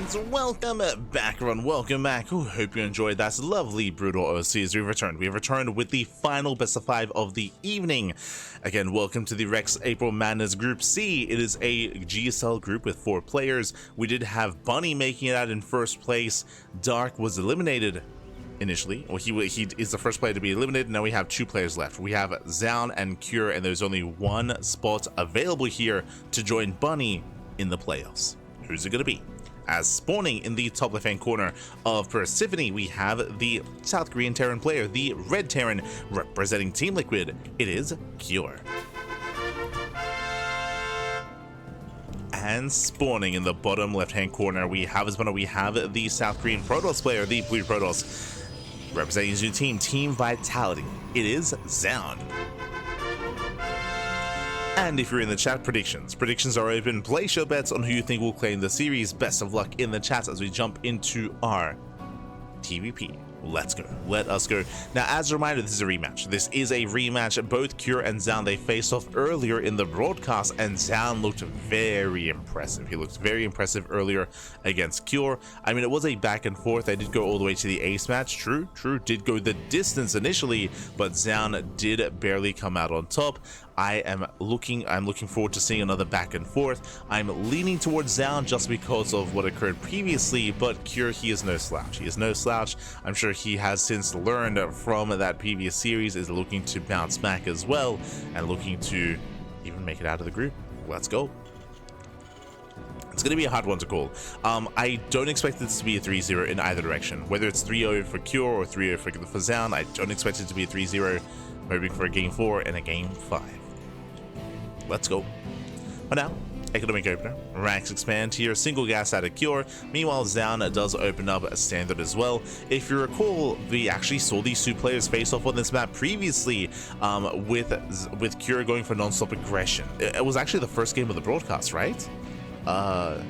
and welcome back, everyone. Welcome back. Hope you enjoyed that lovely Brutal OC as we've returned. We have returned with the final best of 5 of the evening. Again, welcome to the Rex April Madness Group C. It is a GSL group with 4 players. We did have Bunny making it out in first place. Dark was eliminated initially. Well, he is the first player to be eliminated. Now we have 2 players left. We have Zoun and Cure, and there's only 1 spot available here to join Bunny in the playoffs. Who's it going to be? As spawning in the top left hand corner of Persephone, we have the South Korean Terran player, the Red Terran, representing Team Liquid. It is Cure. And spawning in the bottom left hand corner, we have the South Korean Protoss player, the Blue Protoss, representing his new team, Team Vitality. It is Zoun. And if you're in the chat, predictions are open. Place your bets on who you think will claim the series. Best of luck in the chat as we jump into our TVP. Let's go. Let us go. Now, as a reminder, this is a rematch. This is a rematch. Both Cure and Zoun, they faced off earlier in the broadcast, and Zoun looked very impressive. He looked very impressive earlier against Cure. I mean, it was a back and forth. I did go all the way to the ace match. True, did go the distance initially, but Zoun did barely come out on top. I'm looking forward to seeing another back and forth. I'm leaning towards Zoun just because of what occurred previously, but Cure, he is no slouch. He is no slouch. I'm sure he has since learned from that previous series, is looking to bounce back as well, and looking to even make it out of the group. Let's go. It's going to be a hard one to call. I don't expect this to be a 3-0 in either direction. Whether it's 3-0 for Cure or 3-0 for Zoun, I don't expect it to be a 3-0. I'm hoping for a game 4 and a game 5. Let's go. For now, economic opener, ranks expand here, single gas out of Cure. Meanwhile, Zoun does open up a standard as well. If you recall, we actually saw these 2 players face off on this map previously, with Cure going for non-stop aggression. It was actually the first game of the broadcast, right? Yeah,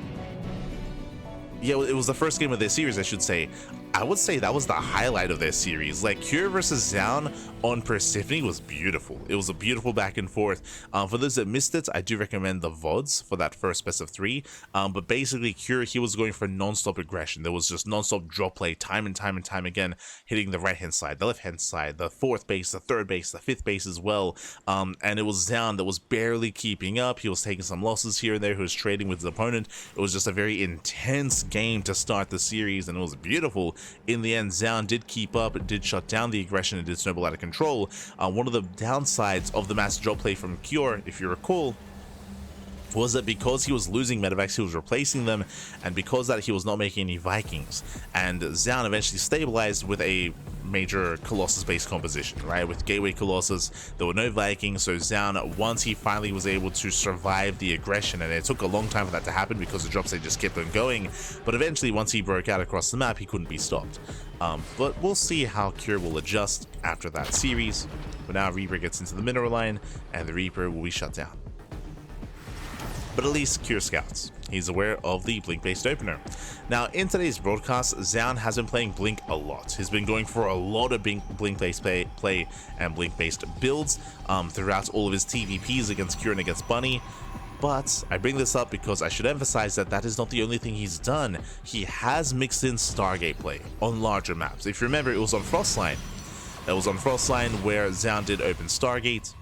it was the first game of their series, I should say. I would say that was the highlight of their series. Like, Cure versus Zoun on Persephone was beautiful. It was a beautiful back and forth. For those that missed it, I do recommend the VODs for that first best of 3. But basically, Cure, he was going for non-stop aggression. There was just non-stop drop play time and time again, hitting the right-hand side, the left-hand side, the 4th base, the 3rd base, the 5th base as well. And it was Zoun that was barely keeping up. He was taking some losses here and there. He was trading with his opponent. It was just a very intense game to start the series, and it was beautiful. In the end, Zoun did keep up, it did shut down the aggression, it did snowball out of control. One of the downsides of the mass drop play from Cure, if you recall, was that because he was losing medevacs, he was replacing them, and because that he was not making any Vikings. And Zoun eventually stabilized with a major Colossus-based composition, right? With Gateway Colossus, there were no Vikings, so Zoun, once he finally was able to survive the aggression, and it took a long time for that to happen because the drop state just kept on going, but eventually once he broke out across the map, he couldn't be stopped. But we'll see how Cure will adjust after that series. But now Reaper gets into the mineral line, and the Reaper will be shut down. But at least Cure scouts. He's aware of the Blink-based opener. Now, in today's broadcast, Zoun has been playing Blink a lot. He's been going for a lot of Blink-based play and Blink-based builds throughout all of his TVPs against Cure and against Bunny. But I bring this up because I should emphasize that that is not the only thing he's done. He has mixed in Stargate play on larger maps. If you remember, it was on Frostline. It was on Frostline where Zoun did open Stargate.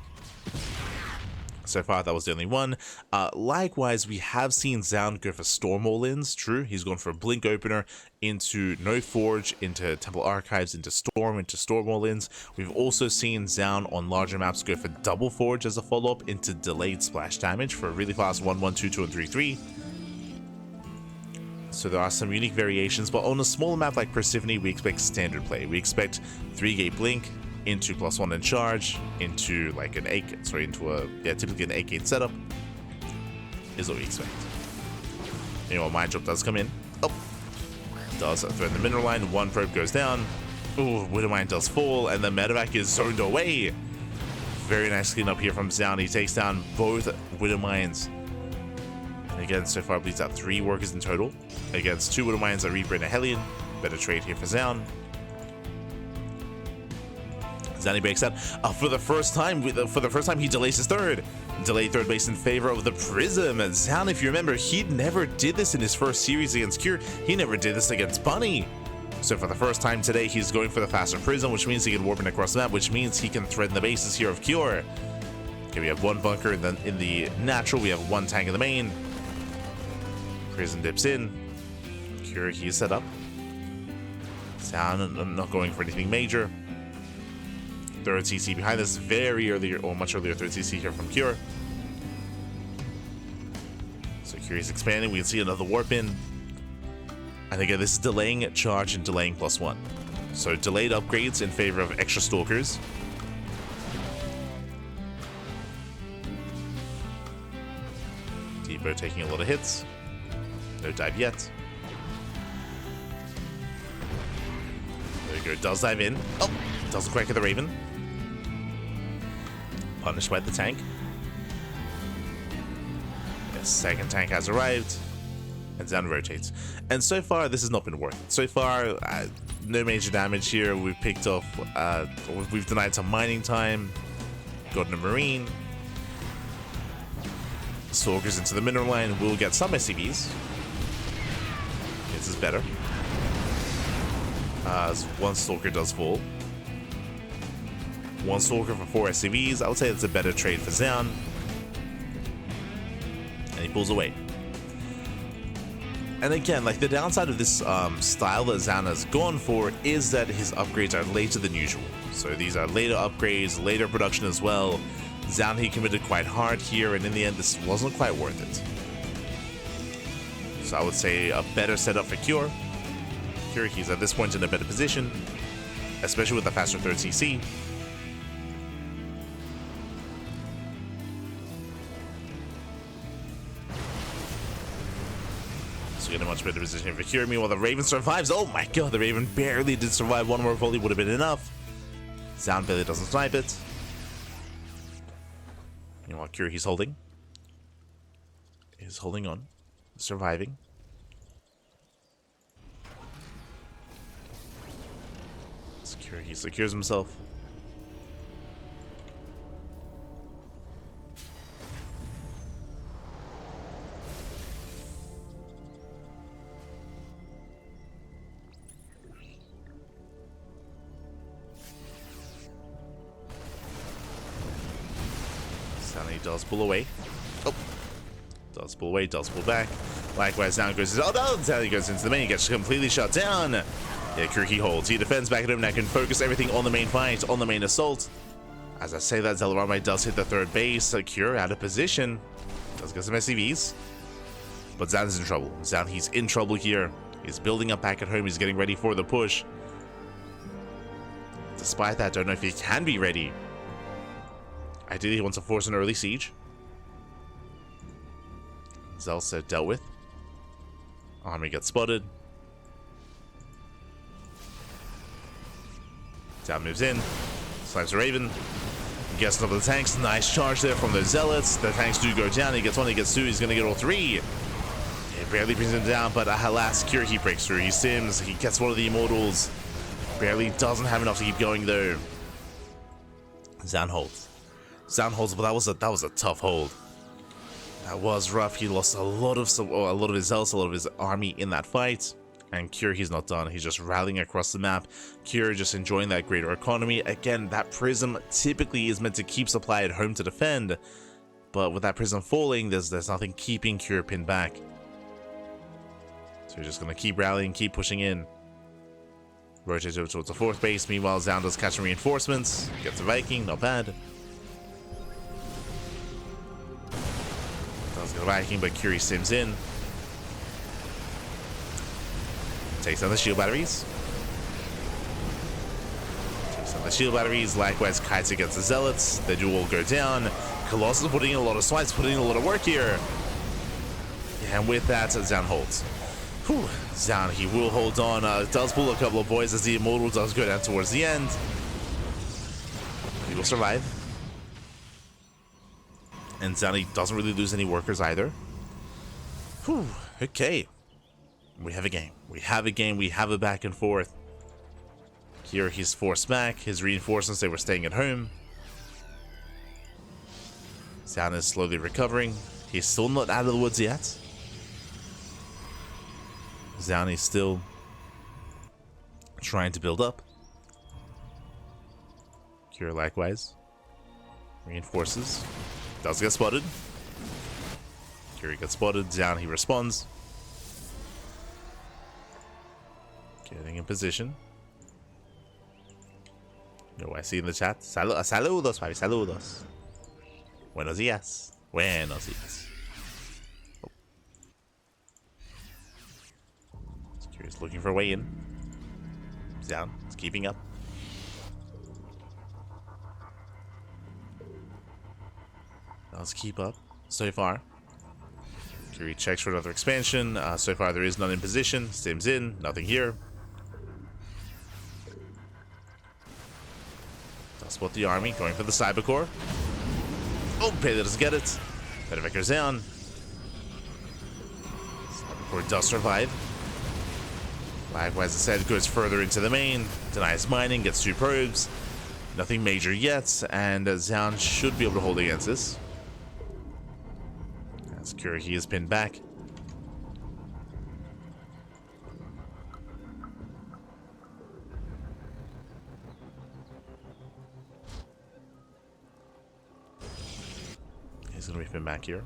So far, that was the only one. Likewise, we have seen Zoun go for Storm all-ins. True, he's gone for a Blink opener into No Forge, into Temple Archives, into Storm all-ins. We've also seen Zoun on larger maps go for Double Forge as a follow-up into Delayed Splash Damage for a really fast 1-1, 2-2, and 3-3. So there are some unique variations, but on a smaller map like Persephone, we expect standard play. We expect 3-gate Blink, into +1 and charge, into like an 8, sorry, into a, yeah, typically an 8-gate setup is what we expect. You know, Mind Drop does come in. Oh, does threaten the mineral line. 1 probe goes down. Ooh, Widowmine does fall, and the medevac is zoned away. Very nice cleanup here from Zoun. He takes down both Widowmines. And again, so far bleeds out 3 workers in total against 2 Widowmines, a Reaper and a Hellion. Better trade here for Zoun. Zoun breaks out for the first time. He delays his 3rd. Delayed third base in favor of the Prism. And Zoun, if you remember, he never did this in his first series against Cure. He never did this against Bunny. So for the first time today, he's going for the faster Prism, which means he can warp in across the map, which means he can threaten the bases here of Cure. Okay, we have one bunker, and then in the natural, we have one tank in the main. Prism dips in. Cure, he's set up. Zoun not going for anything major. Third CC behind this, very early, or much earlier third CC here from Cure. So Cure is expanding, we can see another warp in. And again, this is delaying charge and delaying +1. So delayed upgrades in favor of extra stalkers. Depot taking a lot of hits. No dive yet. There we go, does dive in. Oh, doesn't quite get the Raven. Punished by the tank. The second tank has arrived. And Zoun rotates. And so far, this has not been worth it. So far, no major damage here. We've picked off, we've denied some mining time. Gotten a Marine. Stalkers into the mineral line. We'll get some SCVs. This is better. As one Stalker does fall. One Stalker for 4 SCVs. I would say it's a better trade for Zoun. And he pulls away. And again, like the downside of this style that Zoun has gone for is that his upgrades are later than usual. So these are later upgrades, later production as well. Zoun, he committed quite hard here, and in the end, this wasn't quite worth it. So I would say a better setup for Cure. Cure, he's at this point in a better position, especially with the faster third CC. In a much better position for Cure. Meanwhile, the Raven survives. Oh my god, the Raven barely did survive. One more volley would have been enough. Zoun barely doesn't snipe it. Meanwhile, Cure, he's holding. He's holding on. Surviving. Cure, he secures himself. He does pull away. Oh. Does pull away, does pull back. Likewise, Zoun goes, oh no! Zoun goes into the main, gets completely shut down. Yeah, CranKy holds. He defends back at him, and I can focus everything on the main fight, on the main assault. As I say that, Zelarame does hit the third base. Cure out of position. Does get some SCVs. But Zoun's in trouble. Zoun, he's in trouble here. He's building up back at home. He's getting ready for the push. Despite that, don't know if he can be ready. Ideally, he wants to force an early siege. Zelsa dealt with. Army gets spotted. Zoun moves in. Snipes a Raven. Gets top of the tanks. Nice charge there from the Zealots. The tanks do go down. He gets one, he gets two. He's going to get all three. It barely brings him down, but alas, Cure, he breaks through. He sims. He gets one of the Immortals. Barely doesn't have enough to keep going, though. Zoun holds. Zoun holds, but that was a tough hold. That was rough. He lost a lot of his Zealots, a lot of his army in that fight. And Cure, he's not done. He's just rallying across the map. Cure just enjoying that greater economy. Again, that Prism typically is meant to keep supply at home to defend. But with that Prism falling, there's nothing keeping Cure pinned back. So he's just going to keep rallying, keep pushing in. Rotate over towards the fourth base. Meanwhile, Zoun does catch some reinforcements. Gets a Viking, not bad. Does get a Viking, but Cure sims in. Takes down the shield batteries. Takes down the shield batteries. Likewise, kites against the Zealots. They do all go down. Colossus putting in a lot of swipes, putting in a lot of work here. And with that, Zoun holds. Whew. Zoun, he will hold on. Does pull a couple of boys as the Immortal does go down towards the end. He will survive. And Zoun, he doesn't really lose any workers either. Whew. Okay. We have a game. We have a game. We have a back and forth. Here he's forced back. His reinforcements, they were staying at home. Zoun is slowly recovering. He's still not out of the woods yet. Zoun is still trying to build up. Kira likewise. Reinforces. Does get spotted. Kira gets spotted. Zoun, he responds. Getting in position. No, I see in the chat. Saludos, papi, saludos. Buenos días. Buenos días. Oh. Kira's looking for a way in. Zoun is keeping up. Let's keep up so far. Kiri checks for another expansion. So far there is none in position. Stims in, nothing here. I'll spot the army, going for the cyber core. Oh, Pele doesn't get it. Better down. Cyber core does survive. Likewise, as I said, goes further into the main. Denies mining, gets 2 probes. Nothing major yet, and Zoun should be able to hold against this. As CranKy is pinned back. He's going to be pinned back here.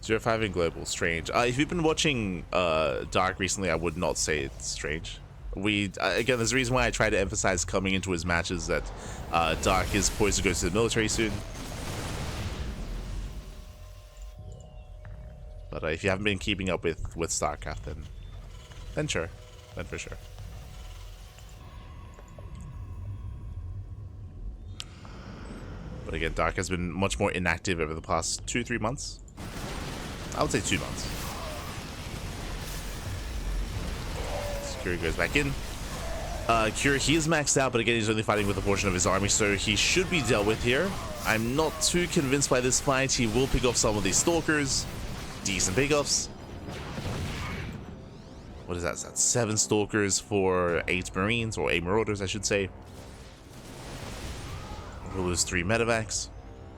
Zero 5 in global, strange. If you've been watching Dark recently, I would not say it's strange. Again, there's a reason why I try to emphasize coming into his matches that Dark is poised to go to the military soon. But if you haven't been keeping up with StarCraft, then sure, then for sure. But again, Dark has been much more inactive over the past 2-3 months. I would say 2 months. Kira goes back in. Kira, he is maxed out, but again, he's only fighting with a portion of his army, so he should be dealt with here. I'm not too convinced by this fight. He will pick off some of these stalkers. Decent pickoffs. What is that? Is that 7 stalkers for 8 marines, or 8 marauders, I should say. We'll lose 3 medevacs.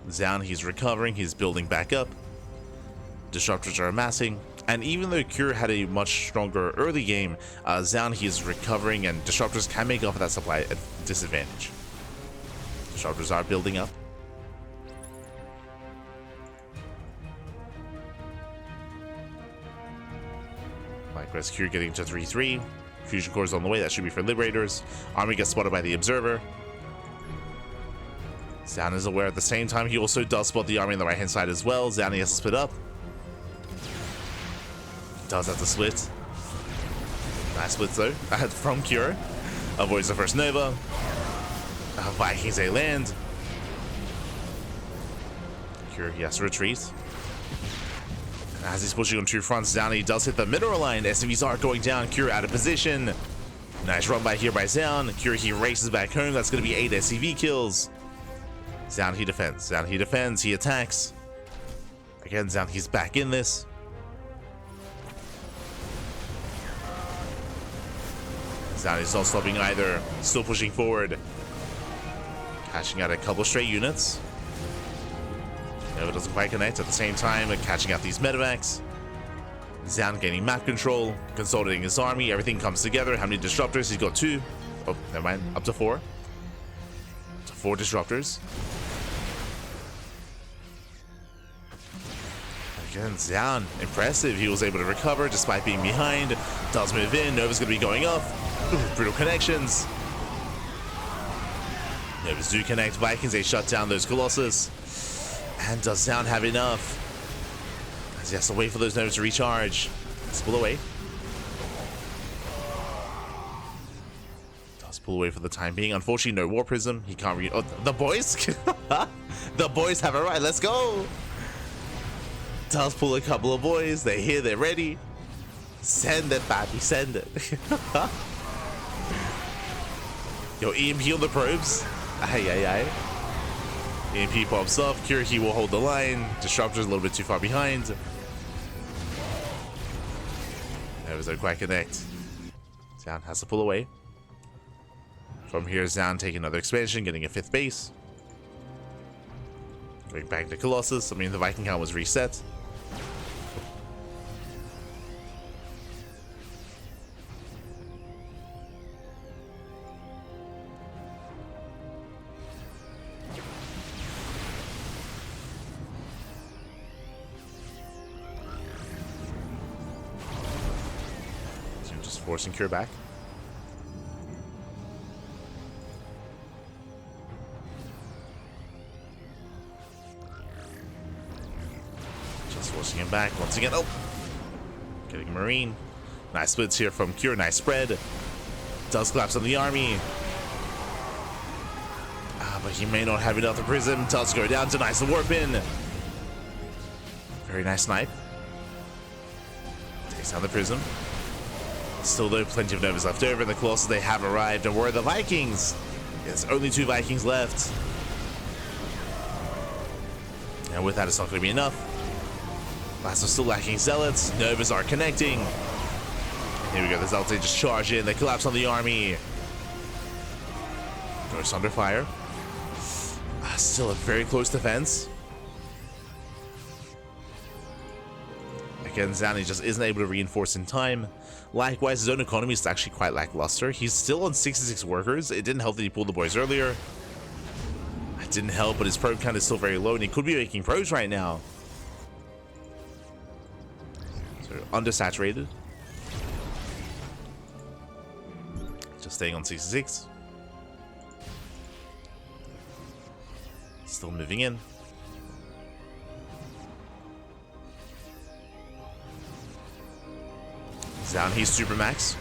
Zoun, he's recovering. He's building back up. Disruptors are amassing. And even though Kira had a much stronger early game, Zoun, he is recovering, and Disruptors can make up for that supply disadvantage. Disruptors are building up. Likewise, Kira getting to 3-3. Fusion cores on the way. That should be for Liberators. Army gets spotted by the Observer. Zoun is aware at the same time. He also does spot the army on the right-hand side as well. Zoun, he has to split up. Does have to split. Nice split though. From Kira. Avoids the first Nova. Vikings, they land. Kira, he has to retreat. And as he's pushing on 2 fronts down, he does hit the mineral line. SCVs are going down. Kira out of position. Nice run by here by Zoun. Kira, he races back home. That's going to be 8 SCV kills. Zoun, he defends. Zoun, he defends. He attacks. Again, Zoun, he's back in this. Zoun is not stopping either. Still pushing forward. Catching out a couple straight units. Nova doesn't quite connect at the same time, and catching out these medevacs. Zoun gaining map control, consolidating his army. Everything comes together. How many disruptors? He's got 2. Oh, never mind. Up to 4. Up to 4 disruptors. Again, Zoun, impressive. He was able to recover despite being behind. Does move in. Nova's going to be going up. Ooh, brutal connections. Novas do connect. Vikings, they shut down those Colossus. And does Zoun have enough? As he has to wait for those Novas to recharge. Let's pull away. Does pull away for the time being. Unfortunately, no War Prism. He can't oh, the boys? The boys have arrived. Let's go. Does pull a couple of boys. They're here. They're ready. Send it, baby. Send it. Yo, EMP on the probes. Aye. EMP pops off. CranKy will hold the line. Disruptor's a little bit too far behind. There was a quite connect. Zoun has to pull away. From here, Zoun taking another expansion, getting a 5th base. Going back to Colossus. I mean, the Viking count was reset. So just forcing Cure back. Forcing him back once again. Oh, getting a Marine. Nice splits here from Cure. Nice spread. Does collapse on the army. But he may not have enough. The Prism does go down. Denies the warp in. Very nice snipe. Takes down the Prism. Still though, plenty of Novas left over. The Colossus, they have arrived. And where are the Vikings? There's only 2 Vikings left. And with that, it's not going to be enough. Last are still lacking Zealots. Novas are connecting. Here we go. The Zealots, they just charge in. They collapse on the army. Ghost under fire. Still a very close defense. Again, Zoun just isn't able to reinforce in time. Likewise, his own economy is actually quite lackluster. He's still on 66 workers. It didn't help that he pulled the boys earlier. It didn't help, but his probe count is still very low, and he could be making probes right now. Undersaturated. Just staying on 66. Still moving in. Zoun, he's super max.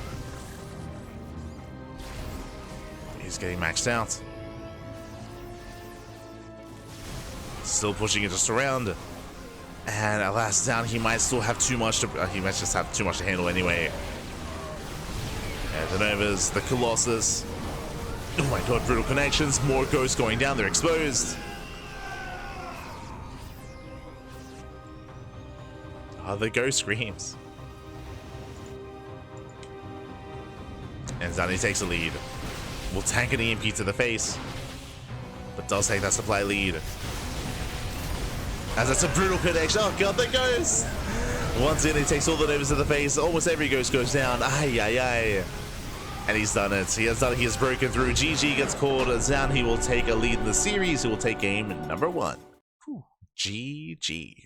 He's getting maxed out. Still pushing it just around. And at last down, he might still have too much to. He might just have too much to handle anyway. And the Novas, the Colossus. Oh my god, brutal connections. More ghosts going down. They're exposed. Oh, the ghost screams. And Zani takes a lead. Will tank an EMP to the face, but does take that supply lead. As that's a brutal connection. Oh god, the ghost! Once in, he takes all the Novas to the face. Almost every ghost goes down. Ay, ay, ay. And he's done it. He has done it. He has broken through. GG gets called. Zoun, he will take a lead in the series. He will take game number 1. Whew. GG.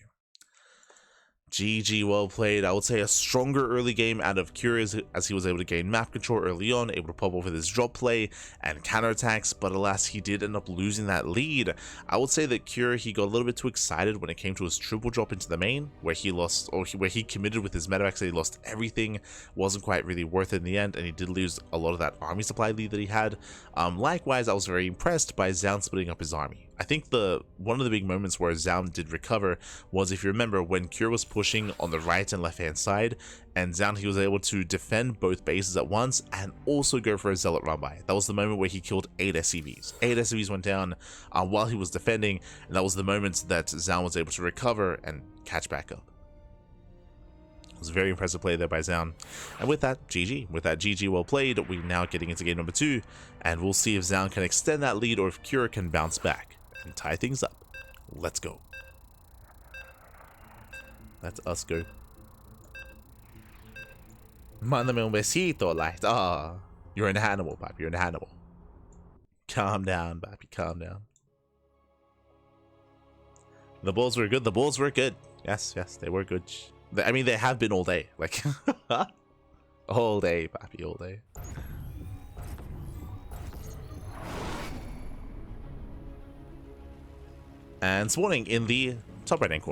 GG, well played. I would say a stronger early game out of Curious, as he was able to gain map control early on, able to pop off with his drop play and counterattacks, but alas, he did end up losing that lead. I would say that Cure, he got a little bit too excited when it came to his triple drop into the main, where he lost, or where he committed with his medevacs, he lost everything, wasn't quite really worth it in the end, and he did lose a lot of that army supply lead that he had. Likewise, I was very impressed by Zoun splitting up his army. I think one of the big moments where Zoun did recover was, if you remember, when Cure was pushing on the right and left hand side, and Zoun, he was able to defend both bases at once and also go for a Zealot run by. That was the moment where he killed 8 SCVs. 8 SCVs went down while he was defending, and that was the moment that Zoun was able to recover and catch back up. It was a very impressive play there by Zoun. And with that, GG. With that, GG, well played. We're now getting into game number 2, and we'll see if Zoun can extend that lead or if Cure can bounce back and tie things up. Let's go. That's us go. Mándame un besito, like, you're in Hannibal, papi, you're in Hannibal. Calm down, papi, calm down. The Bulls were good, the Bulls were good. Yes, yes, they were good. I mean, they have been all day, like, all day, papi, all day. And spawning in the top right hand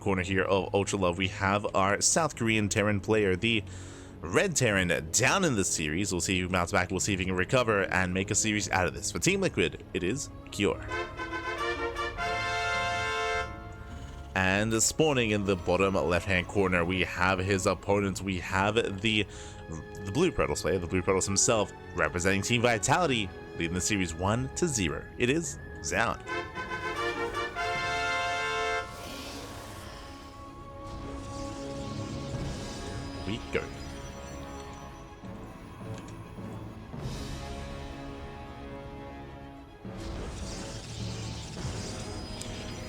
corner here of Ultra Love, we have our South Korean Terran player, the Red Terran, down in this series. We'll see who bounces back, we'll see if he can recover and make a series out of this. For Team Liquid, it is Cure. And spawning in the bottom left hand corner, we have his opponent. We have the Blue Predators player, the Blue Predators himself, representing Team Vitality, leading the series 1-0. It is Zoun. We go.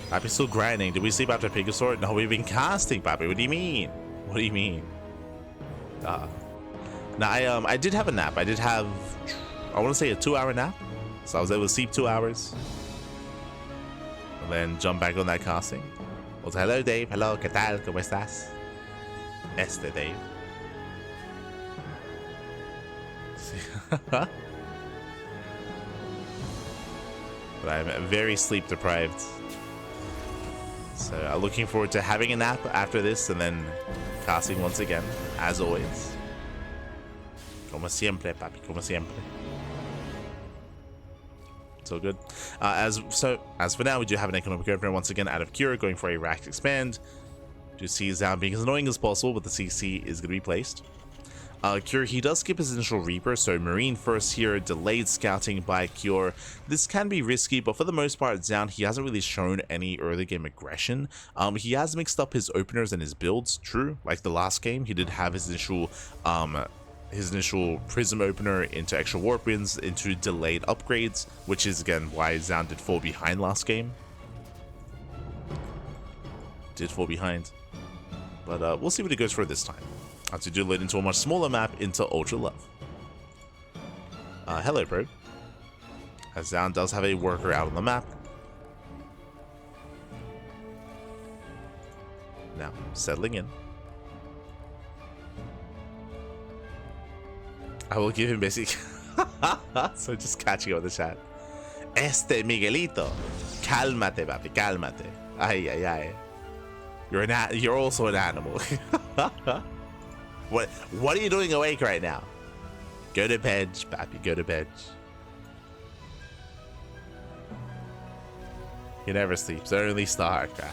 Papi's still grinding. Did we sleep after Pegasaur? No, we've been casting, Papi. What do you mean? What do you mean? Now, I did have a nap. I did have, I want to say a 2-hour nap. So I was able to sleep 2 hours. And then jump back on that casting. Also, hello, Dave. Hello, ¿qué tal? ¿Cómo estás? Dave. But I'm very sleep deprived. So looking forward to having a nap after this and then casting once again, as always. Como siempre, papi, como siempre. So good. As for now, we do have an economic opener once again out of Cure, going for a rack expand. Do see Zoun being as annoying as possible, but the CC is going to be placed. Cure, he does skip his initial Reaper, so Marine first here, delayed scouting by Cure. This can be risky, but for the most part, Zoun, he hasn't really shown any early game aggression. He has mixed up his openers and his builds, true. Like the last game, he did have his initial Prism opener into extra Warp Winds, into delayed upgrades, which is again why Zoun did fall behind last game. Did fall behind. But we'll see what he goes for this time. As we do load into a much smaller map into Ultra Love. Hello, bro. As Zoun does have a worker out on the map. Now, settling in. I will give him basic. So just catching up with the chat. Miguelito. Cálmate, papi, cálmate. Ay, ay, ay. You're also an animal. What are you doing awake right now? Go to bed, papi, go to bed. He never sleeps, only StarCraft.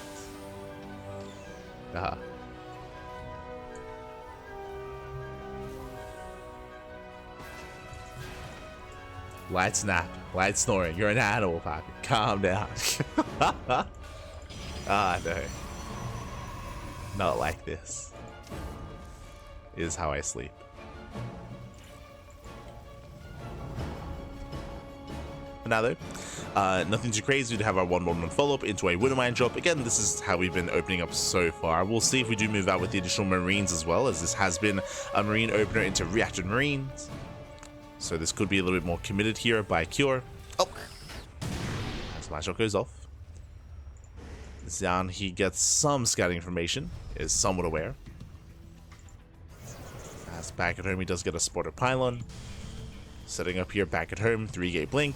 Light snap, light snoring. You're an animal, papi. Calm down. No. Not like this. Is how I sleep. Now though, nothing too crazy. We have our 1-1-1 follow-up into a Widowmine drop. Again, this is how we've been opening up so far. We'll see if we do move out with the additional Marines as well, as this has been a Marine opener into Reactor Marines. So this could be a little bit more committed here by Cure. Oh! As my shot goes off. Zoun, he gets some scouting information, is somewhat aware. As back at home, he does get a spotted pylon. Setting up here back at home, 3-gate blink.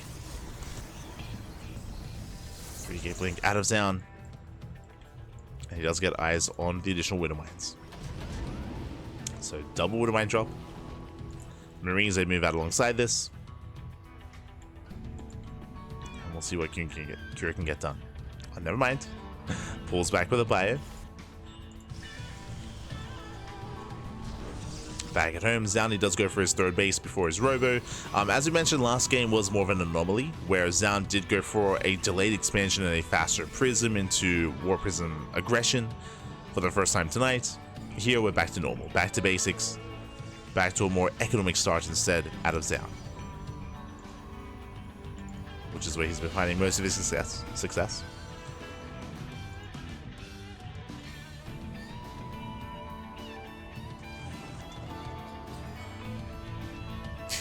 3-gate blink out of Zoun. And he does get eyes on the additional Widowmines. So double Widowmine drop. Marines, they move out alongside this. And we'll see what Cure can get done. Oh, never mind. Pulls back with a bio. Back at home, Zoun, he does go for his third base before his robo. As we mentioned, last game was more of an anomaly, where Zoun did go for a delayed expansion and a faster Prism into War Prism aggression for the first time tonight. Here we're back to normal, back to basics, back to a more economic start instead out of Zoun. Which is where he's been finding most of his success.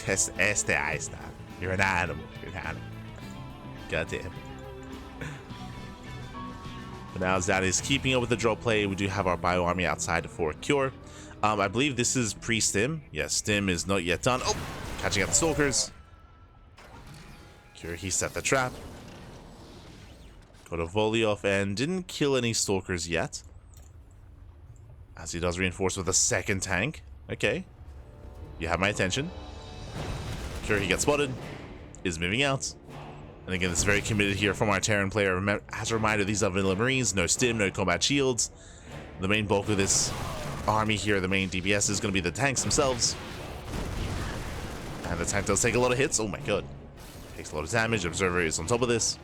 Ahí está. You're an animal. You're an animal. God damn. But now Zoun is keeping up with the draw play. We do have our bio army outside for Cure. I believe this is pre-stim. Yes, stim is not yet done. Oh! Catching out the stalkers. Cure, he set the trap. Got a volley off and didn't kill any stalkers yet. As he does reinforce with a second tank. Okay. You have my attention. Cure, he gets spotted, is moving out. And again, this is very committed here from our Terran player. As a reminder, these are vanilla Marines, no stim, no combat shields. The main bulk of this army here, the main DPS, is going to be the tanks themselves. And the tank does take a lot of hits. Oh my god. Takes a lot of damage. Observer is on top of this.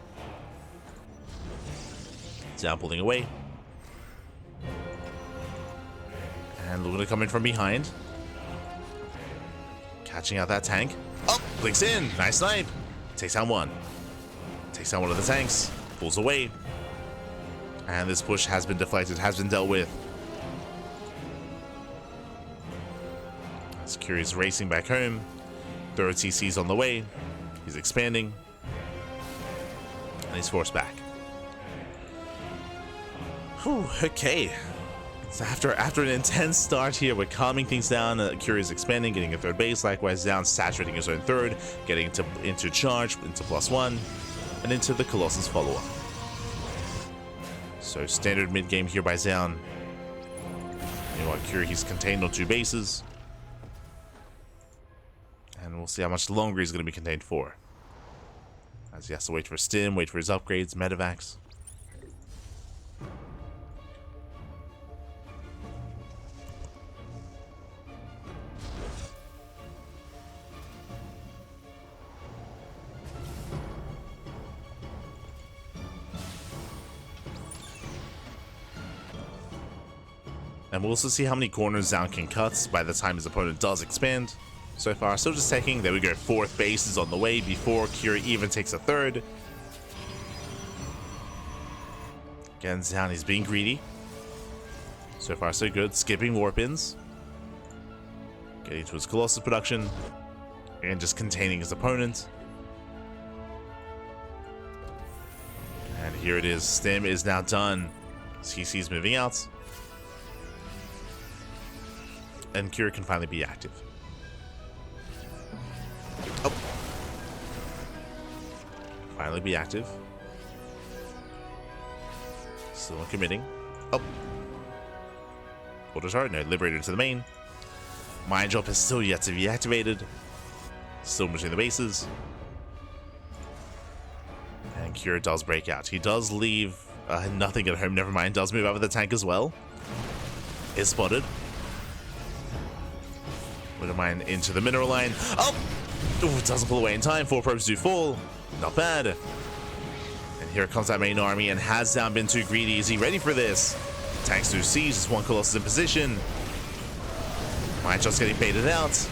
Zoun pulling away. And Luna coming from behind. Catching out that tank. Oh, blinks in. Nice snipe. Takes down one. Takes down one of the tanks. Pulls away. And this push has been deflected, has been dealt with. As Curious racing back home. Throw TC's on the way. He's expanding. And he's forced back. Whew, okay. So after an intense start here, we're calming things down. Curious expanding, getting a third base. Likewise, Zoun saturating his own third, getting into charge, into +1, and into the Colossus follow-up. So standard mid-game here by Zoun. Meanwhile, Curie, he's contained on 2 bases. And we'll see how much longer he's going to be contained for. As he has to wait for Stim, wait for his upgrades, Medivacs. And we'll also see how many corners Zoun can cut by the time his opponent does expand. So far, still just taking. There we go. 4th base is on the way before Kira even takes a 3rd. Again, Zoun, he's being greedy. So far, so good. Skipping warp-ins. Getting to his Colossus production. And just containing his opponent. And here it is. Stim is now done. CC's moving out. And Kira can finally be active. Oh. Finally be active. Still not committing. Oh. Auto chart, no, Liberator to the main. Mind Drop is still yet to be activated. Still between the bases. And Kira does break out. He does leave nothing at home, never mind. Does move out with the tank as well. Is spotted. Wouldn't mind into the mineral line. Oh! Ooh, it doesn't pull away in time. 4 probes do fall. Not bad. And here comes that main army, and has Zoun been too greedy? Is he ready for this? Tanks do siege. Just 1 Colossus in position. Mind Shot's getting baited out.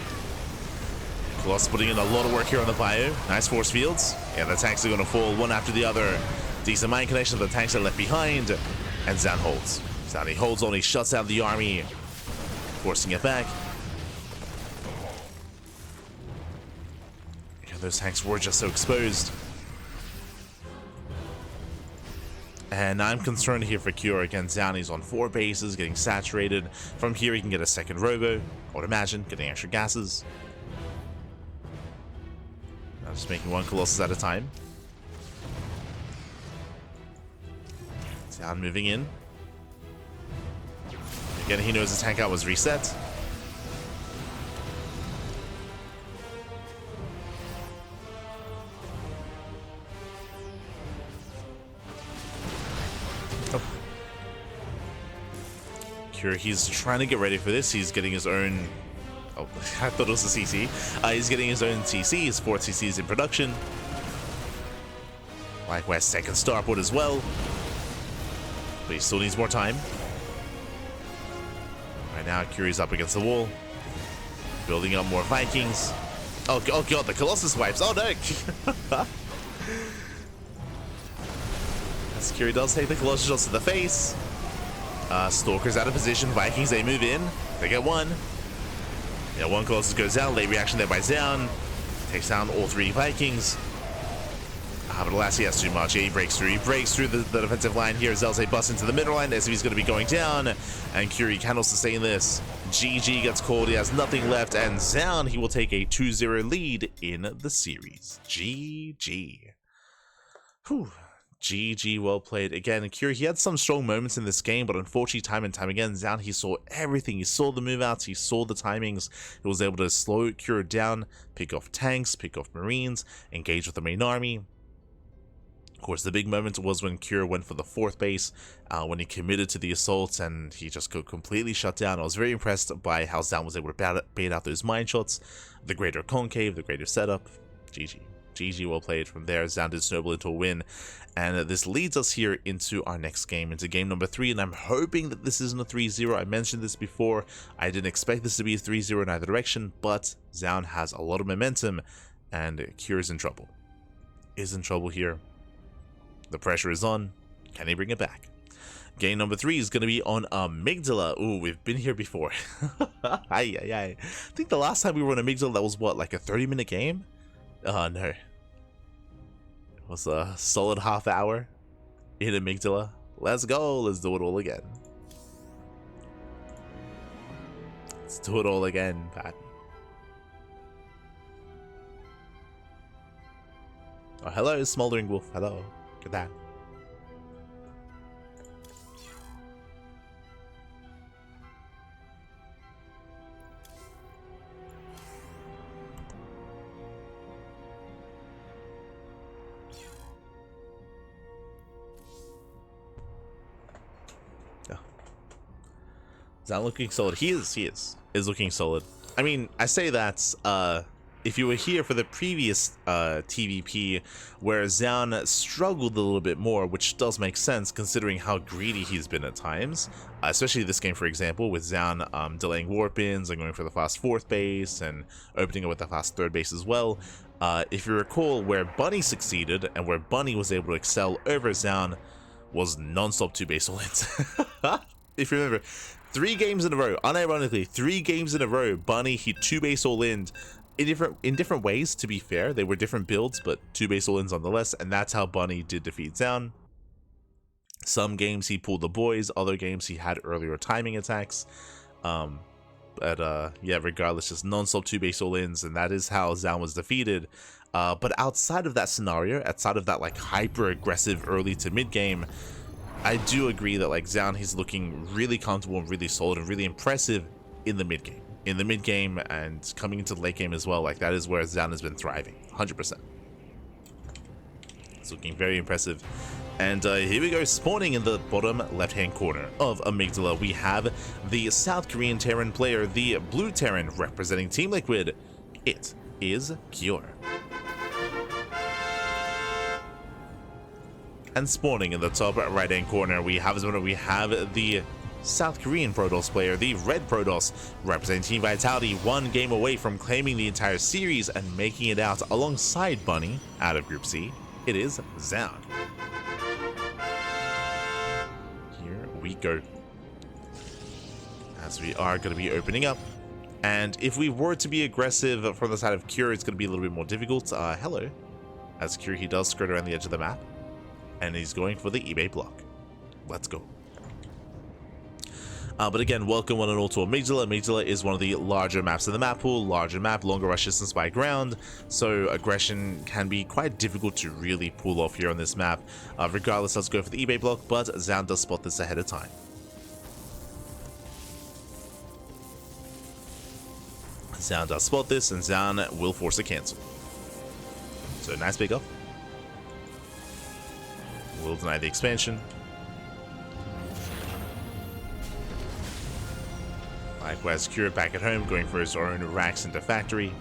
Colossus putting in a lot of work here on the bio. Nice force fields. Yeah, the tanks are going to fall one after the other. Decent mine connection, but the tanks are left behind. And Zoun holds. Zoun, he holds on. He shuts down the army. Forcing it back. Those tanks were just so exposed. And I'm concerned here for Cure against Zoun. He's on 4 bases, getting saturated. From here, he can get a second robo. I would imagine, getting extra gases. Now just making 1 Colossus at a time. Zoun moving in. Again, he knows the tank out was reset. He's trying to get ready for this. He's getting his own... Oh, I thought it was a CC. He's getting his own CC. His 4th CC is in production. Likewise, 2nd starport as well. But he still needs more time. Right now, Curie's up against the wall. Building up more Vikings. Oh god, the Colossus wipes. Oh no! As Curie does take the Colossus shots to the face. Stalker's out of position. Vikings, they move in. They get 1. Yeah, 1 Colossus goes out. Late reaction there by Zoun. Takes down all 3 Vikings. But alas, he has too much. Yeah, he breaks through. He breaks through the defensive line here. Zelze busts into the middle line as if he's going to be going down. And Curie cannot sustain this. GG gets called. He has nothing left. And Zoun, he will take a 2-0 lead in the series. GG. Whew. GG, well played. Again, Curie, he had some strong moments in this game, but unfortunately, time and time again, Zoun, he saw everything. He saw the move outs, he saw the timings. He was able to slow Curie down, pick off tanks, pick off marines, engage with the main army. Of course, the big moment was when Curie went for the 4th base, when he committed to the assault, and he just got completely shut down. I was very impressed by how Zoun was able to bait out those mine shots, the greater concave, the greater setup. GG. GG, well played. From there, Zoun did snowball into a win, and this leads us here into our next game, into game number 3, and I'm hoping that this isn't a 3-0. I mentioned this before. I didn't expect this to be a 3-0 in either direction, but Zoun has a lot of momentum, and Cure is in trouble. Is in trouble here. The pressure is on. Can he bring it back? Game number 3 is going to be on Amygdala. Ooh, we've been here before. I think the last time we were on Amygdala, that was what, like a 30-minute game? No. It was a solid half hour in Amygdala. Let's go. Let's do it all again. Let's do it all again, Pat. Oh, hello, Smoldering Wolf. Hello. Look at that. Is that looking solid? He is looking solid. I mean, I say that if you were here for the previous TVP where Zoun struggled a little bit more, which does make sense considering how greedy he's been at times, especially this game, for example, with Zoun delaying warp-ins and going for the fast 4th base and opening up with the fast 3rd base as well. If you recall, where Bunny succeeded and where Bunny was able to excel over Zoun was non-stop 2-base all-ins. If you remember, 3 games in a row, unironically, 3 games in a row, Bunny hit 2-base all-ins in different ways, to be fair. They were different builds, but 2-base all-ins nonetheless, and that's how Bunny did defeat Zoun. Some games he pulled the boys, other games he had earlier timing attacks. Yeah, regardless, just non-stop 2-base all-ins, and that is how Zoun was defeated. But outside of that scenario, outside of that like hyper-aggressive early to mid-game, I do agree that like Zoun, he's looking really comfortable and really solid and really impressive in the mid game. In the mid game and coming into the late game as well, like that is where Zoun has been thriving, 100%. It's looking very impressive. And here we go, spawning in the bottom left-hand corner of Amygdala, we have the South Korean Terran player, the Blue Terran representing Team Liquid. It is Cure. And spawning in the top right-hand corner, we have the South Korean Protoss player, the Red Protoss, representing Team Vitality, 1 game away from claiming the entire series and making it out alongside Bunny out of Group C. It is Zoun. Here we go. As we are going to be opening up. And if we were to be aggressive from the side of Cure, it's going to be a little bit more difficult. Hello. As Cure, he does skirt around the edge of the map. And he's going for the eBay block. Let's go. But again, welcome one and all to Amygdala. Amygdala is one of the larger maps in the map pool. Larger map, longer rush distance by ground. So aggression can be quite difficult to really pull off here on this map. Regardless, let's go for the eBay block. But Zoun does spot this ahead of time. Zoun does spot this, and Zoun will force a cancel. So nice pick up. Will deny the expansion. Likewise, Cure back at home, going for his own racks into factory,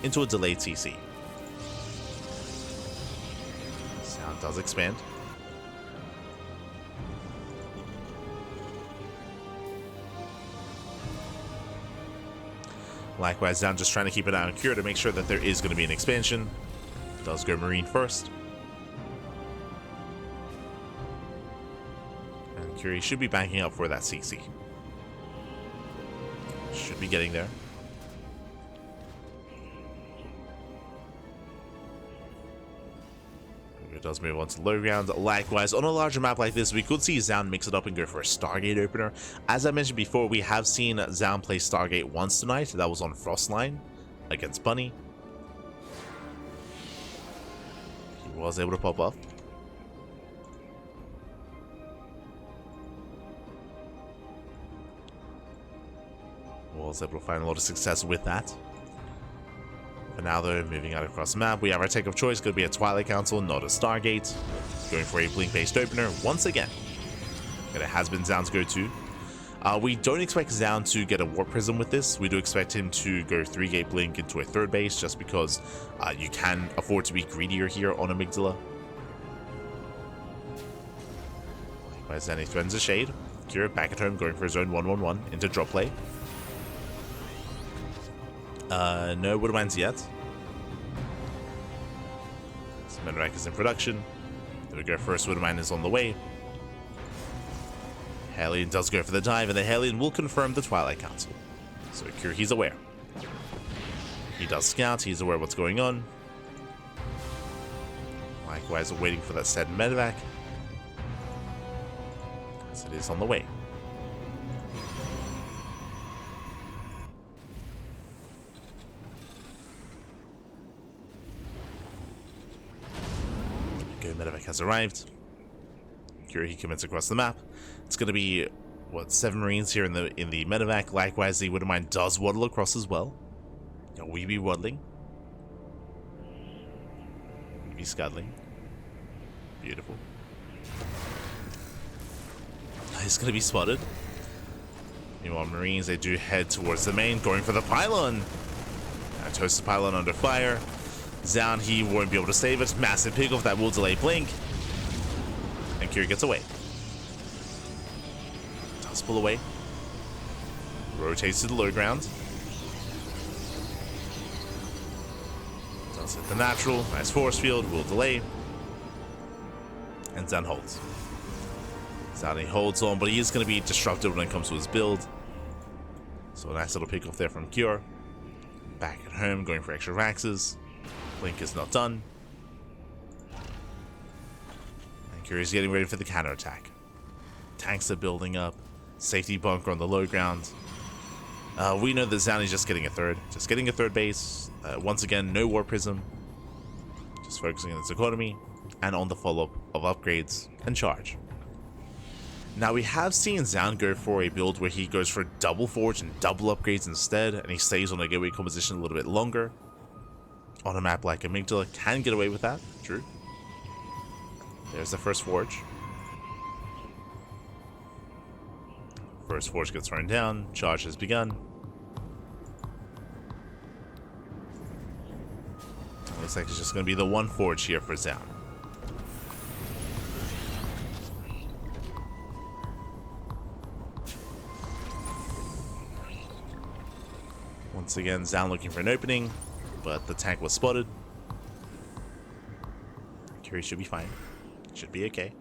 into a delayed CC. Sound does expand. Likewise, Zoun just trying to keep an eye on Cure to make sure that there is going to be an expansion. Does go Marine first. Cure should be backing up for that CC. Should be getting there. It does move on to low ground. Likewise, on a larger map like this, we could see Zoun mix it up and go for a Stargate opener. As I mentioned before, we have seen Zoun play Stargate once tonight. That was on Frostline against Bunny. He was able to pop up. Was able to find a lot of success with that. For now, though, moving out across the map, we have our take of choice. Could be a Twilight Council, not a Stargate. Going for a blink-based opener once again. And it has been Zoun's go-to. We don't expect Zoun to get a Warp Prism with this. We do expect him to go 3-gate blink into a 3rd base, just because you can afford to be greedier here on Amygdala. Likewise, then he threatens a Shade. Cure back at home, going for his own 1-1-1 into drop play. No Woodwinds yet. Menrak is in production. There we go, first Woodwind is on the way. Hellion does go for the dive, and the Hellion will confirm the Twilight Council. So Cure, he's aware. He does scout, he's aware of what's going on. Likewise, waiting for that said medevac. As it is on the way. Go, medevac has arrived. Cure, he commits across the map. It's going to be, what, 7 Marines here in the medevac. Likewise, the Widowmine does waddle across as well. We be waddling. We be scuttling. Beautiful. He's going to be spotted. Meanwhile, Marines, they do head towards the main, going for the pylon. Toast the pylon under fire. Zoun, he won't be able to save it. Massive pickoff that will delay blink. And Kira gets away. Does pull away. Rotates to the low ground. Does hit the natural. Nice force field. Will delay. And Zoun holds. Zoun, he holds on, but he is going to be disruptive when it comes to his build. So a nice little pick off there from Cure. Back at home, going for extra Raxes. Blink is not done. And Cure is getting ready for the counterattack. Tanks are building up. Safety bunker on the low ground. We know that Zoun is just getting a third. Just getting a third base. Once again, no War Prism. Just focusing on its economy. And on the follow-up of upgrades and charge. Now, we have seen Zoun go for a build where he goes for double forge and double upgrades instead, and he stays on a gateway composition a little bit longer. On a map like Amygdala, can get away with that, true. There's the first forge. First forge gets thrown down, charge has begun. Looks like it's just going to be the one forge here for Zoun. Once again, Zoun looking for an opening, but the tank was spotted. Curie should be fine. Should be okay.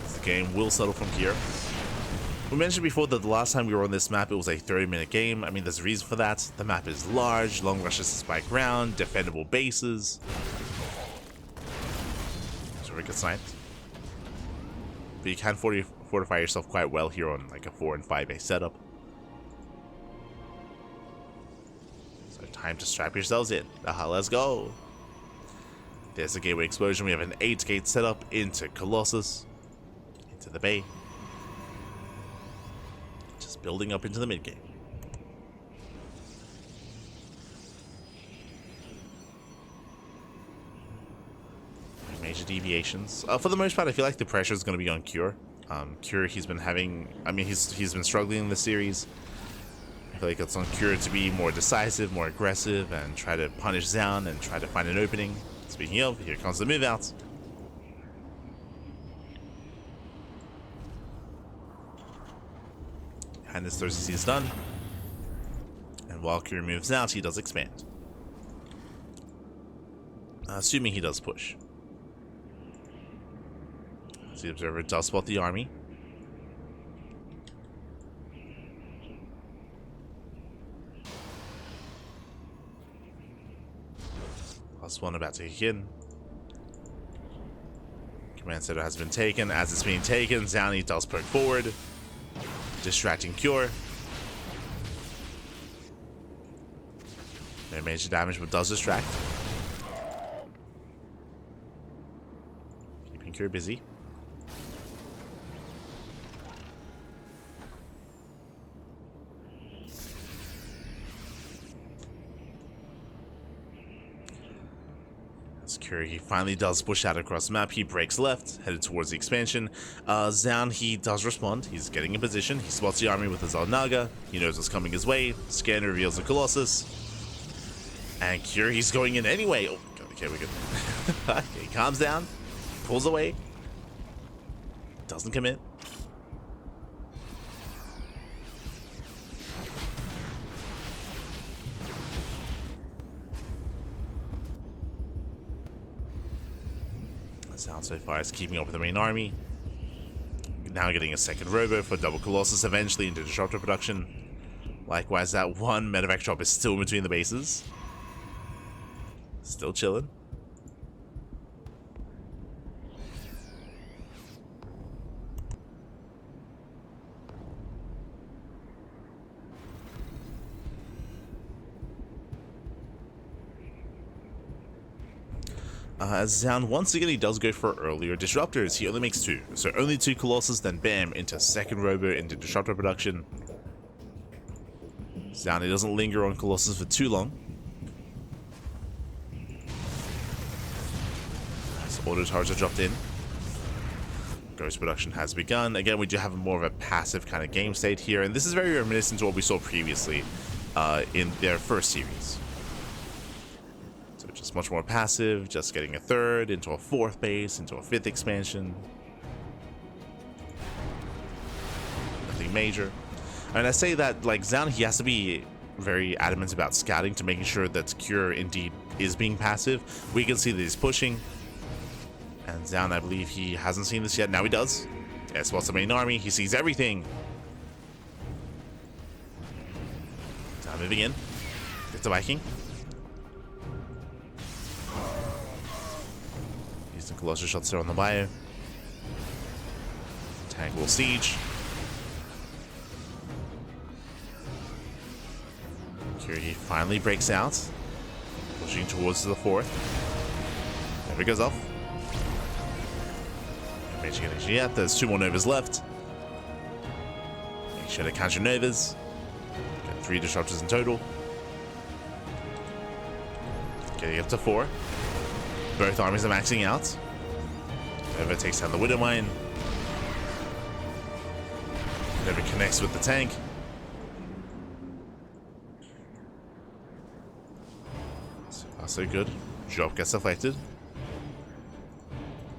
This game will settle from here. We mentioned before that the last time we were on this map, it was a 30-minute game. I mean, there's a reason for that. The map is large, long rushes to spike ground, defendable bases. So we get sniped. But you can fortify yourself quite well here on like a 4 and 5 base setup. So time to strap yourselves in. Aha, let's go. There's a gateway explosion. We have an 8-gate setup into Colossus. Into the bay. Just building up into the mid-game. Major deviations. For the most part, I feel like the pressure is going to be on Cure. Cure, he's been having... I mean, he's been struggling in the series. I feel like it's on Cure to be more decisive, more aggressive, and try to punish Zoun and try to find an opening. Speaking of, here comes the move out. And this Thursday is done. And while Cure moves out, he does expand. Assuming he does push. The observer does spot the army. +1 about to kick in. Command center has been taken. As it's being taken, Zoun does poke forward, distracting Cure. No major damage, but does distract. Keeping Cure busy. Cure, he finally does push out across the map. He breaks left, headed towards the expansion. Zoun, he does respond. He's getting in position. He spots the army with his Naga. He knows what's coming his way. Scan reveals the Colossus. And Cure, he's going in anyway. Oh, God, okay, we're good. He calms down, pulls away, doesn't commit. Zoun so far is keeping up with the main army. Now getting a second robo for double Colossus eventually into disruptor production. Likewise, that one medevac drop is still between the bases. Still chilling. As Zoun, once again, he does go for earlier disruptors. He only makes 2. So only 2 Colossus, then bam, into second robo, into disruptor production. Zoun, he doesn't linger on Colossus for too long. As auto turrets are dropped in. Ghost production has begun. Again, we do have more of a passive kind of game state here, and this is very reminiscent to what we saw previously in their first series. Just much more passive, just getting a 3rd, into a 4th base, into a 5th expansion. Nothing major. And I say that, like, Zoun, he has to be very adamant about scouting to making sure that Cure indeed is being passive. We can see that he's pushing. And Zoun, I believe he hasn't seen this yet. Now he does. Yeah, spots the main army. He sees everything. Zoun moving in. Gets the Viking. Some Colossus shots there on the bio. Tank will siege. Curie finally breaks out. Pushing towards the 4th. Never goes off. Major connection yet. There's 2 more Novas left. Make sure to count your Novas. Get 3 disruptors in total. Getting up to 4. Both armies are maxing out. Nova takes down the Widow Mine. Nova connects with the tank. So far, so good. Drop gets deflected.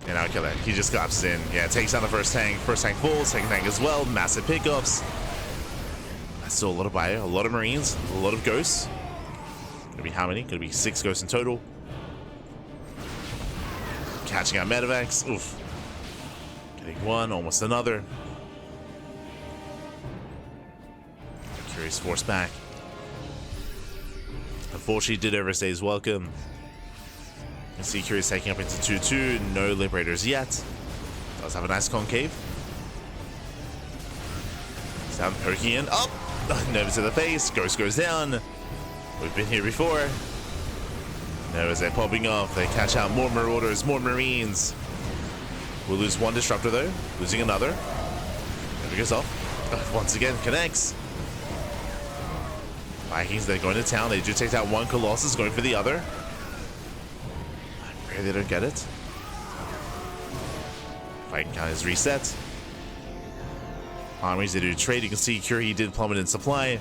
And now Killer, he just collapses in. Yeah, takes down the first tank. First tank falls, second tank as well. Massive pickups. That's still a lot of bio, a lot of Marines, a lot of ghosts. Gonna be how many? Gonna be 6 ghosts in total. Catching out medevacs. Oof. Getting 1, almost another. Curious force back. Unfortunately, did overstay his welcome. You can see Curious taking up into 2-2. No Liberators yet. Does have a nice concave. Zoun poking in. Up! Nova to the face. Ghost goes down. We've been here before. No, as they're popping off, they catch out more Marauders, more Marines. We'll lose 1 disruptor though, losing another. Never goes off. Once again, connects. Vikings, they're going to town. They do take out 1 Colossus, going for the other. I pray they don't get it. Viking count is reset. Armies, they do trade. You can see Curie did plummet in supply.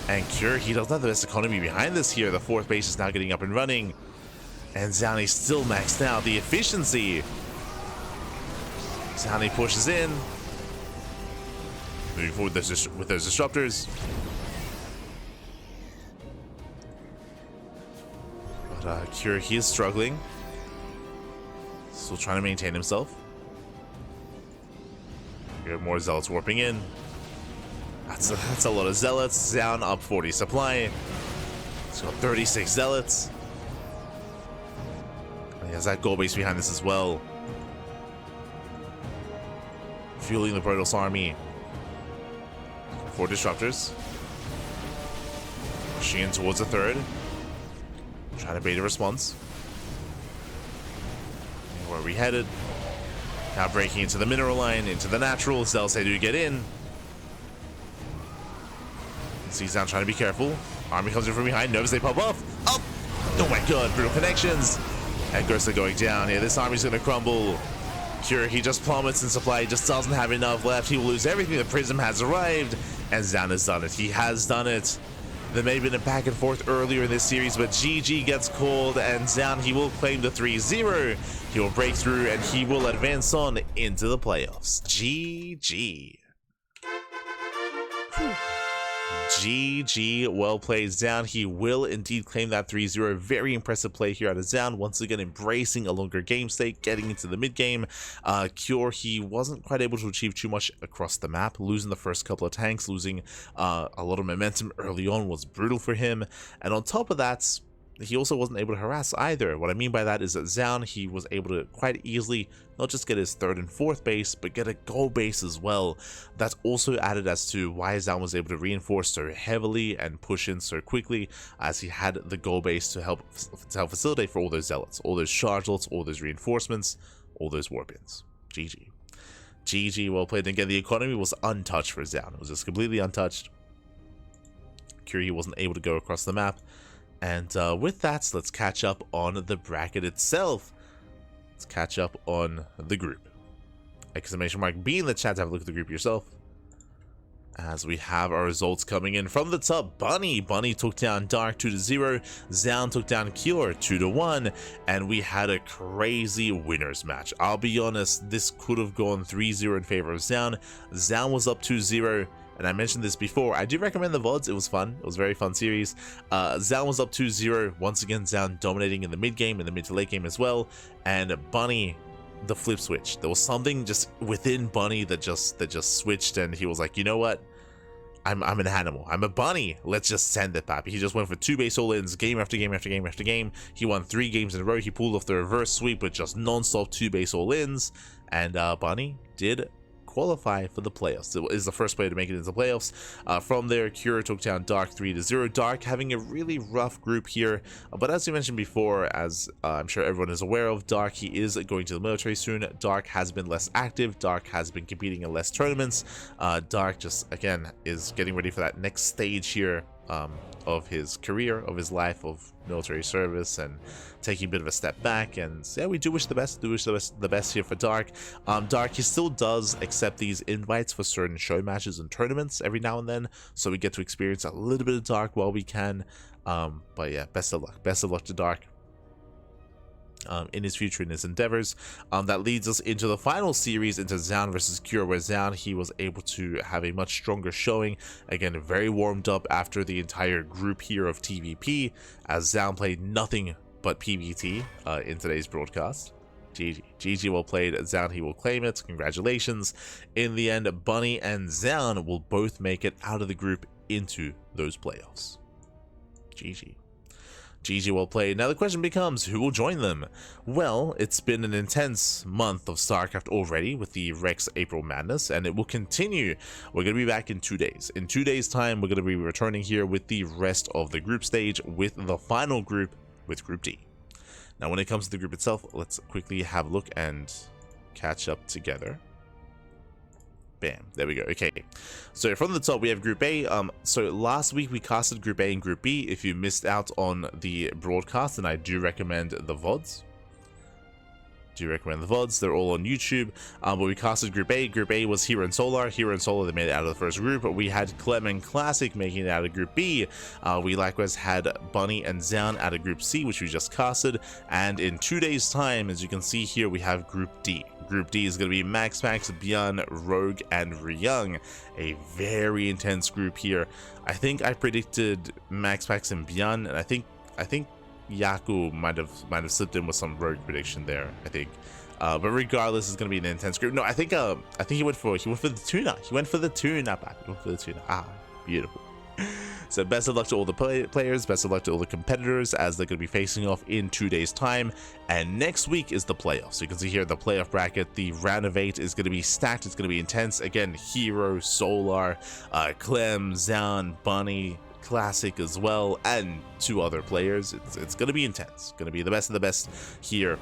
And Cure, he doesn't have the best economy behind this here. The 4th base is now getting up and running. And Zoun still maxed out. The efficiency. Zoun pushes in. Moving forward with those disruptors. But Cure, he is struggling. Still trying to maintain himself. We have more Zealots warping in. That's a lot of Zealots. Zoun up 40 supply. He's got 36 Zealots. And he has that gold base behind this as well. Fueling the Protoss army. 4 disruptors. Pushing in towards the 3rd. Trying to bait a response. And where are we headed? Now breaking into the mineral line, into the natural. Zealots, they do get in. Sees down, trying to be careful. Army comes in from behind. Novas, they pop off. Up! Oh my god, brutal connections. And Ghosts are going down. Yeah, this army's gonna crumble. Cure, he just plummets in supply. He just doesn't have enough left. He will lose everything. The Prism has arrived. And Zoun has done it. He has done it. There may have been a back and forth earlier in this series, but GG gets called. And Zoun, he will claim the 3-0. He will break through and he will advance on into the playoffs. GG. Whew. GG, well played, Zoun. He will indeed claim that 3-0. Very impressive play here out of Zoun. Once again, embracing a longer game state, getting into the mid game. Cure, he wasn't quite able to achieve too much across the map, losing the first couple of tanks, losing a lot of momentum early on was brutal for him. And on top of that, he also wasn't able to harass either. What I mean by that is that Zoun, he was able to quite easily not just get his 3rd and 4th base, but get a gold base as well. That's also added as to why Zoun was able to reinforce so heavily and push in so quickly, as he had the gold base to help facilitate for all those zealots, all those chargelets, all those reinforcements, all those warpins. GG. GG, well played. And again, the economy was untouched for Zoun. It was just completely untouched. Curie wasn't able to go across the map. And with that, let's catch up on the bracket itself. Let's catch up on the group. Exclamation mark be in the chat to have a look at the group yourself. As we have our results coming in from the top, Bunny took down Dark 2-0, Zoun took down Cure 2-1, and we had a crazy winners match. I'll be honest, this could have gone 3-0 in favor of Zoun. Zoun was up 2-0. And I mentioned this before, I do recommend the VODs, it was fun, it was a very fun series. Zoun was up 2-0, once again Zoun dominating in the mid game, in the mid to late game as well, and Bunny, the flip switch. There was something just within Bunny that just switched, and he was like, you know what, I'm an animal, I'm a bunny, let's just send it, papi. He just went for 2 base all-ins, game after game after game after game. He won 3 games in a row, he pulled off the reverse sweep with just non-stop 2 base all-ins, and Bunny did qualify for the playoffs. It is the first player to make it into the playoffs. From there, Cure took down Dark 3-0. Dark having a really rough group here, but as we mentioned before, as I'm sure everyone is aware of, Dark, he is going to the military soon. Dark has been less active. Dark has been competing in less tournaments. Dark just, again, is getting ready for that next stage here of his career, of his life, of military service, and taking a bit of a step back. And yeah, we do wish the best, the best here for Dark. Dark, he still does accept these invites for certain show matches and tournaments every now and then, so we get to experience a little bit of Dark while we can. But yeah, best of luck to Dark in his future, in his endeavors. That leads us into the final series, into Zoun versus Cure, where Zoun, he was able to have a much stronger showing. Again, very warmed up after the entire group here of TVP, as Zoun played nothing but PvT in today's broadcast. GG, well played. Zoun, he will claim it. Congratulations. In the end, Bunny and Zoun will both make it out of the group into those playoffs. GG, well played. Now the question becomes, who will join them? Well, it's been an intense month of StarCraft already with the Rex April Madness, and it will continue. We're going to be back in 2 days. In 2 days' time, we're going to be returning here with the rest of the group stage, with the final group, with Group D. Now, when it comes to the group itself, let's quickly have a look and catch up together. Bam, there we go. Okay, so from the top we have Group A. So last week we casted Group A and Group B. If you missed out on the broadcast, then I do recommend the VODs. They're all on YouTube. But we casted Group A. Group A was Hero and Solar. Hero and Solar, they made it out of the first group. We had Clem and Classic making it out of Group B. We likewise had Bunny and Zoun out of Group C, which we just casted. And in 2 days' time, as you can see here, we have Group D. Group D is going to be Max, Bjorn, Rogue, and Ryung. A very intense group here. I think I predicted Max, and Bjorn, and I think Yaku might have slipped in with some Rogue prediction there, I think. But regardless, it's going to be an intense group. No, I think he went for the tuna. He went for the tuna. Ah, beautiful. So best of luck to all the players, best of luck to all the competitors, as they're going to be facing off in 2 days' time. And next week is the playoffs. So you can see here the playoff bracket, the round of 8 is going to be stacked. It's going to be intense. Again, Hero, Solar, Clem, Zoun, Bunny, Classic as well, and 2 other players. It's going to be intense. It's going to be the best of the best here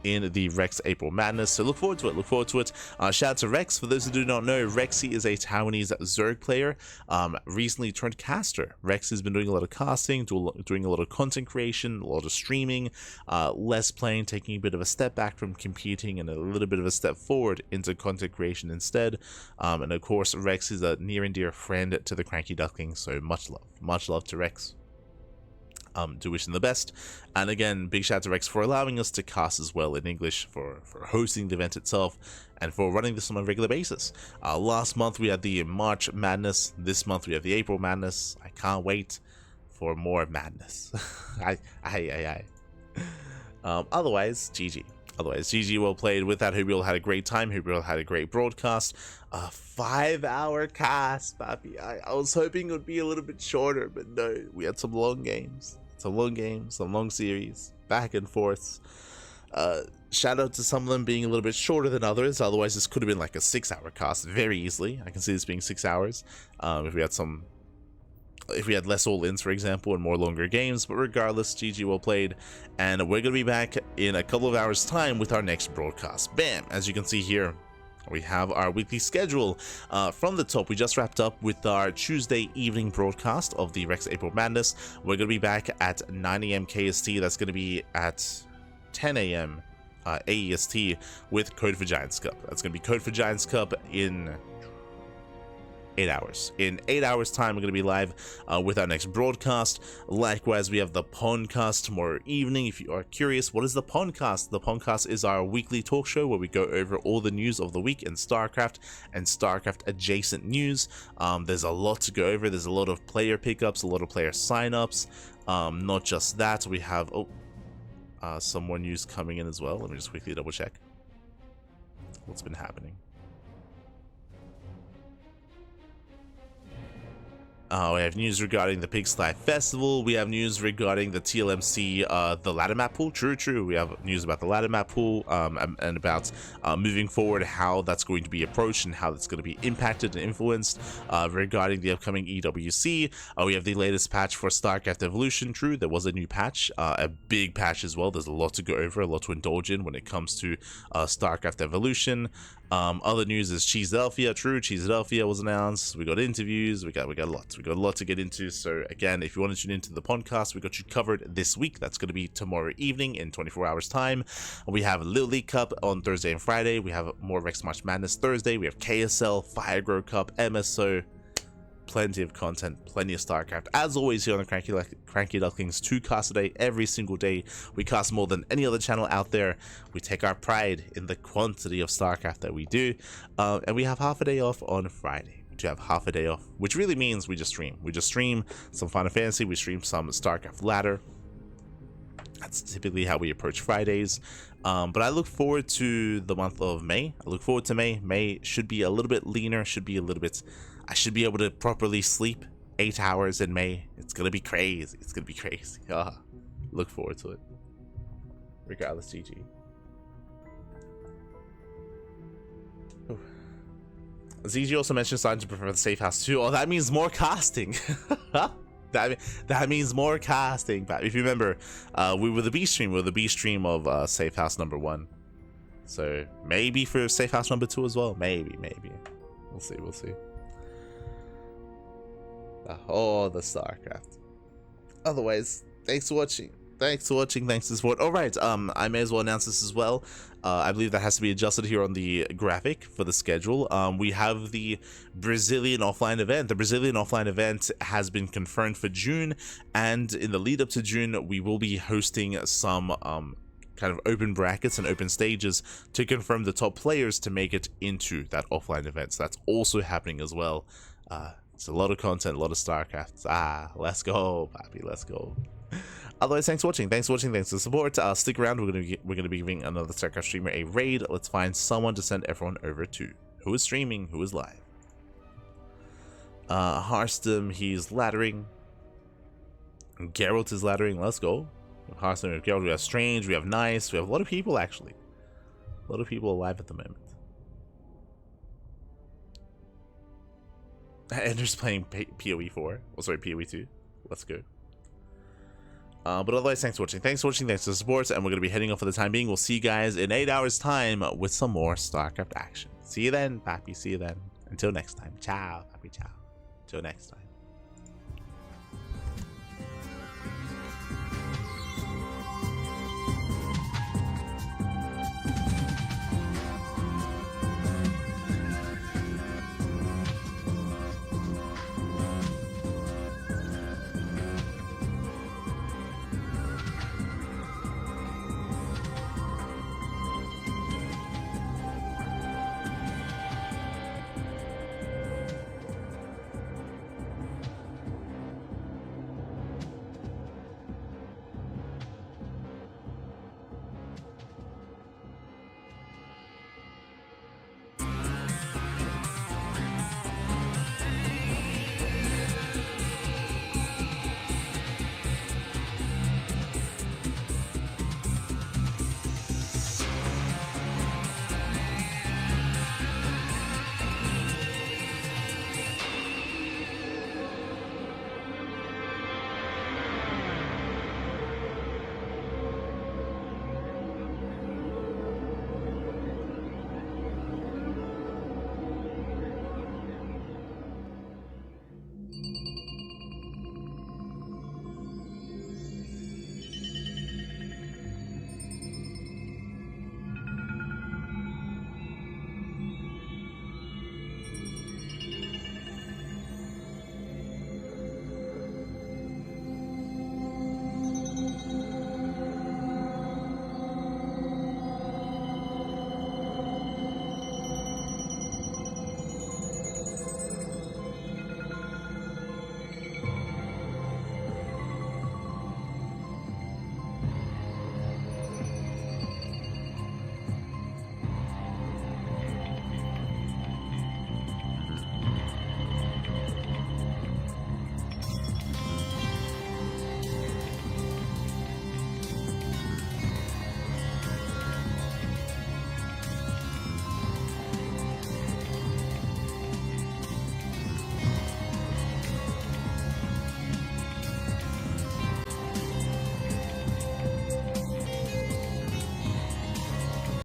in the Rex April Madness, so look forward to it. Shout out to Rex. For those who do not know, Rexy is a Taiwanese Zerg player, recently turned caster. Rex has been doing a lot of casting, doing a lot of content creation, a lot of streaming, less playing, taking a bit of a step back from competing and a little bit of a step forward into content creation instead. And of course, Rex is a near and dear friend to the CranKy Ducklings, so much love to Rex. Do wish them the best. And again, big shout out to Rex for allowing us to cast as well in English, for hosting the event itself, and for running this on a regular basis. Last month we had the March Madness. This month we have the April Madness. I can't wait for more madness. Otherwise, GG. Otherwise, GG, well played. With that, hope you all had a great time. Hope you all had a great broadcast. A 5-hour cast, papi. I was hoping it would be a little bit shorter, but no. We had some long games. Some long series. Back and forth. Shout out to some of them being a little bit shorter than others. Otherwise, this could have been like a 6-hour cast very easily. I can see this being 6 hours. If we had less all-ins, for example, and more longer games. But regardless, GG, well played. And we're going to be back in a couple of hours' time with our next broadcast. Bam! As you can see here, we have our weekly schedule. From the top, we just wrapped up with our Tuesday evening broadcast of the Rex April Madness. We're going to be back at 9 AM KST. That's going to be at 10 AM AEST with Code for Giants Cup. That's going to be Code for Giants Cup in 8 hours. In 8 hours time, we're going to be live with our next broadcast. Likewise, we have the Pondcast tomorrow evening. If you are curious, what is the Pondcast? The Pondcast is our weekly talk show where we go over all the news of the week in StarCraft and StarCraft adjacent news. There's a lot to go over. There's a lot of player pickups, a lot of player signups. Not just that, we have some more news coming in as well. Let me just quickly double check what's been happening. We have news regarding the Pig Sly Festival. We have news regarding the TLMC, the ladder map pool. True. We have news about the ladder map pool and about moving forward, how that's going to be approached and how that's going to be impacted and influenced regarding the upcoming EWC. We have the latest patch for StarCraft Evolution. True, there was a new patch, a big patch as well. There's a lot to go over, a lot to indulge in when it comes to StarCraft Evolution. Other news is Cheesedelphia. True, Cheesedelphia was announced. We got interviews. We got a lot. We got a lot to get into. So again, if you want to tune into the podcast, we got you covered this week. That's going to be tomorrow evening in 24 hours time. We have Little League Cup on Thursday and Friday. We have more Rex March Madness Thursday. We have KSL, Firegrow Cup, MSO. Plenty of content, plenty of StarCraft. As always, here on the CranKy Ducklings, 2 casts a day, every single day. We cast more than any other channel out there. We take our pride in the quantity of StarCraft that we do. And we have half a day off on Friday. We do have half a day off, which really means we just stream. We just stream some Final Fantasy. We stream some StarCraft Ladder. That's typically how we approach Fridays. But I look forward to the month of May. I look forward to May. May should be a little bit leaner, I should be able to properly sleep 8 hours in May. It's gonna be crazy. It's gonna be crazy. Look forward to it. Regardless, GG. ZG also mentioned starting to prefer the Safe House too. Oh, that means more casting. That means more casting. But if you remember, we were the B stream. We were the B stream of Safe House number 1. So maybe for Safe House number 2 as well. Maybe. We'll see. Oh, the StarCraft. Otherwise, thanks for watching. Thanks for support. Alright, I may as well announce this as well. I believe that has to be adjusted here on the graphic for the schedule. We have the Brazilian offline event. The Brazilian offline event has been confirmed for June, and in the lead up to June, we will be hosting some kind of open brackets and open stages to confirm the top players to make it into that offline event. So that's also happening as well. It's a lot of content, a lot of StarCraft. Let's go, papi, let's go. Otherwise, thanks for watching. Thanks for the support. Stick around. We're gonna be giving another StarCraft streamer a raid. Let's find someone to send everyone over to. Who is streaming? Who is live? Harstem, he's laddering. Geralt is laddering. Let's go. Harstem, we have Geralt. We have Strange. We have Nice. We have a lot of people actually. A lot of people alive at the moment. Ender's playing PoE 4. Oh, sorry, PoE 2. Let's go. But otherwise, thanks for watching. Thanks for the support. And we're going to be heading off for the time being. We'll see you guys in 8 hours' time with some more StarCraft action. See you then, papi. See you then. Until next time. Ciao, papi. Ciao. Until next time.